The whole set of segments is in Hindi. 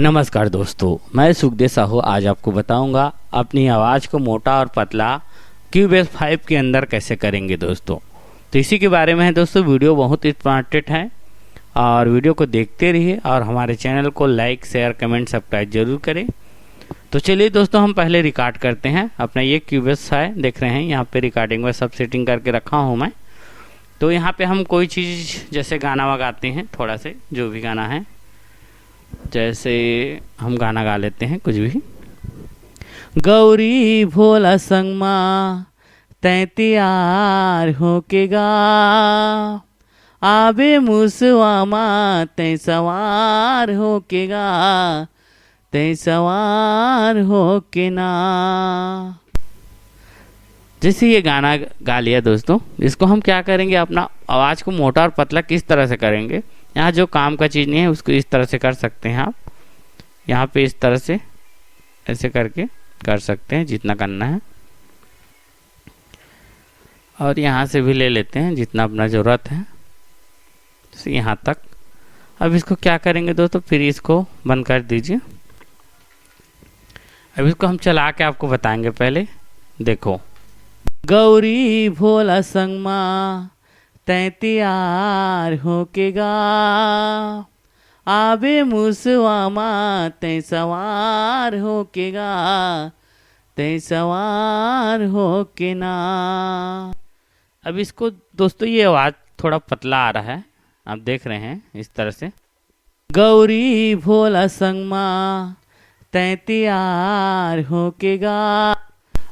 नमस्कार दोस्तों, मैं सुखदेव साहू आज आपको बताऊंगा अपनी आवाज़ को मोटा और पतला क्यूबेस 5 के अंदर कैसे करेंगे दोस्तों। तो इसी के बारे में है दोस्तों। वीडियो बहुत इंपॉर्टेंट है और वीडियो को देखते रहिए और हमारे चैनल को लाइक शेयर कमेंट सब्सक्राइब जरूर करें। तो चलिए दोस्तों, हम पहले रिकॉर्ड करते हैं। अपना ये क्यूबेस है, देख रहे हैं यहाँ पे रिकॉर्डिंग में सब सेटिंग करके रखा हूँ मैं। तो यहाँ पे हम कोई चीज़ जैसे गाना गाते हैं, थोड़ा से जो भी गाना है, जैसे हम गाना गा लेते हैं कुछ भी। गौरी भोला संगमा तैयार होके गा, आबे मुसवामा तै सवार होके गा, तै सवार होके ना। जैसे ये गाना गा लिया दोस्तों, इसको हम क्या करेंगे, अपना आवाज़ को मोटा और पतला किस तरह से करेंगे। यहाँ जो काम का चीज़ नहीं है उसको इस तरह से कर सकते हैं आप। यहाँ पे इस तरह से ऐसे करके कर सकते हैं जितना करना है, और यहाँ से भी ले लेते हैं जितना अपना ज़रूरत है, जैसे यहाँ तक। अब इसको क्या करेंगे दोस्तों, फिर इसको बंद कर दीजिए। अब इसको हम चला के आपको बताएंगे। पहले देखो, गौरी भोला संगमा तैयार होके गा, आबे मुसवामा तै सवार होके गा, तै सवार होके ना। अब इसको दोस्तों ये आवाज़ थोड़ा पतला आ रहा है, आप देख रहे हैं इस तरह से। गौरी भोला संगमा तैयार होके गा।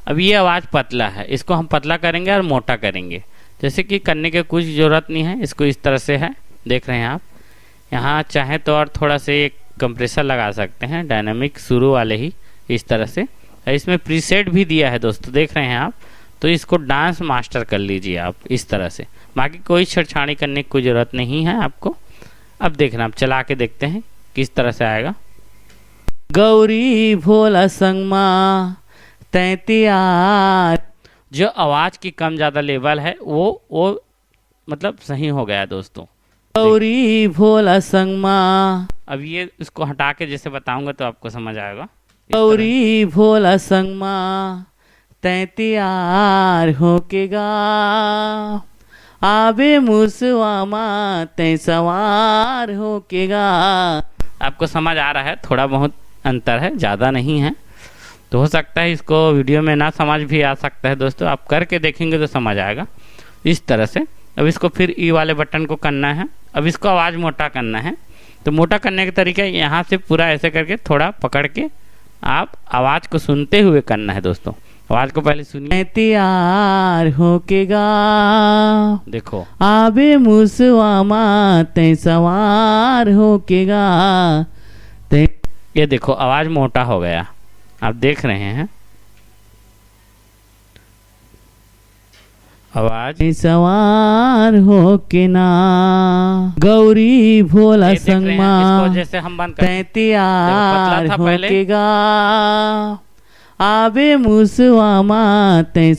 अब ये आवाज़ पतला है, इसको हम पतला करेंगे और मोटा करेंगे। जैसे कि करने की कुछ ज़रूरत नहीं है, इसको इस तरह से है, देख रहे हैं आप। यहाँ चाहे तो और थोड़ा से एक कंप्रेसर लगा सकते हैं, डायनामिक शुरू वाले ही, इस तरह से। इसमें प्रीसेट भी दिया है दोस्तों, देख रहे हैं आप। तो इसको डांस मास्टर कर लीजिए आप इस तरह से। बाकी कोई छेड़छाड़ी करने की कोई ज़रूरत नहीं है आपको। अब देखना, आप चला के देखते हैं किस तरह से आएगा। गौरी भोला संगमा तैयार। जो आवाज़ की कम ज़्यादा लेवल है वो मतलब सही हो गया दोस्तों। गौरी भोला संगमा। अब ये इसको हटा के जैसे बताऊंगा तो आपको समझ आएगा। गौरी भोला संगमा तैयार होके गा, आबे मुसवामा तै सवार होके गा। आपको समझ आ रहा है, थोड़ा बहुत अंतर है, ज़्यादा नहीं है। तो हो सकता है इसको वीडियो में ना समझ भी आ सकता है दोस्तों, आप करके देखेंगे तो समझ आएगा इस तरह से। अब इसको फिर ई वाले बटन को करना है। अब इसको आवाज़ मोटा करना है। तो मोटा करने का तरीका यहाँ से पूरा ऐसे करके थोड़ा पकड़ के आप आवाज़ को सुनते हुए करना है दोस्तों। आवाज़ को पहले सुनिए। तैयार होके गा, देखो, आबे मुसवामा तै सवार होके गा। ये देखो आवाज़ मोटा हो गया, आप देख रहे हैं। आवाज सवार होके ना। गौरी भोला संगमा जैसे हम बंद तैयार होके गा, आबे मुसवामा तै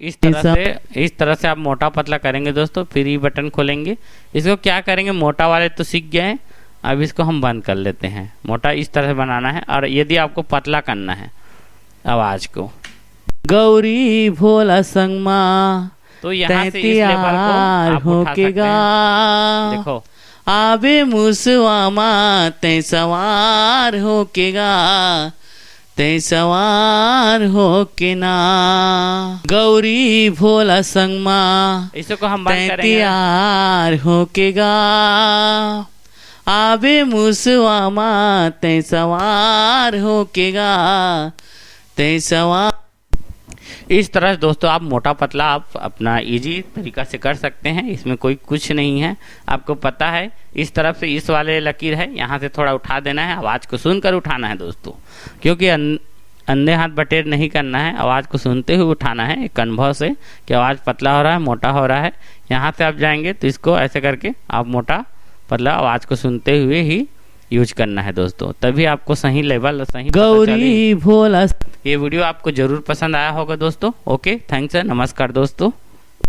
इस तरह से आप मोटा पतला करेंगे दोस्तों। फिर ये बटन खोलेंगे। इसको क्या करेंगे, मोटा वाले तो सीख गए, अब इसको हम बंद कर लेते हैं। मोटा इस तरह से बनाना है, और यदि आपको पतला करना है आवाज को, गौरी भोला संगमा तो यहाँ से इस लेवल को आप उठा सकते हैं। देखो, आबे मुसवामा तै सवार होके गा, तै सवार होके ना। गौरी भोला संगमा इसको हम बंद करेंगे। तैयार होके गा, आबे मुसवामा तै सवार होके गा, तै सवार। इस तरह से दोस्तों आप मोटा पतला आप अपना इजी तरीका से कर सकते हैं। इसमें कोई कुछ नहीं है, आपको पता है। इस तरफ से इस वाले लकीर है, यहाँ से थोड़ा उठा देना है, आवाज़ को सुनकर उठाना है दोस्तों। क्योंकि अंधे हाथ बटेर नहीं करना है, आवाज़ को सुनते हुए उठाना है एक अनुभव से कि आवाज़ पतला हो रहा है, मोटा हो रहा है। यहाँ से आप जाएंगे तो इसको ऐसे करके आप मोटा पतला आवाज़ को सुनते हुए ही यूज करना है दोस्तों, तभी आपको सही लेवल सही गौरी भोला। ये वीडियो आपको जरूर पसंद आया होगा दोस्तों। ओके, थैंक्स है, नमस्कार दोस्तों।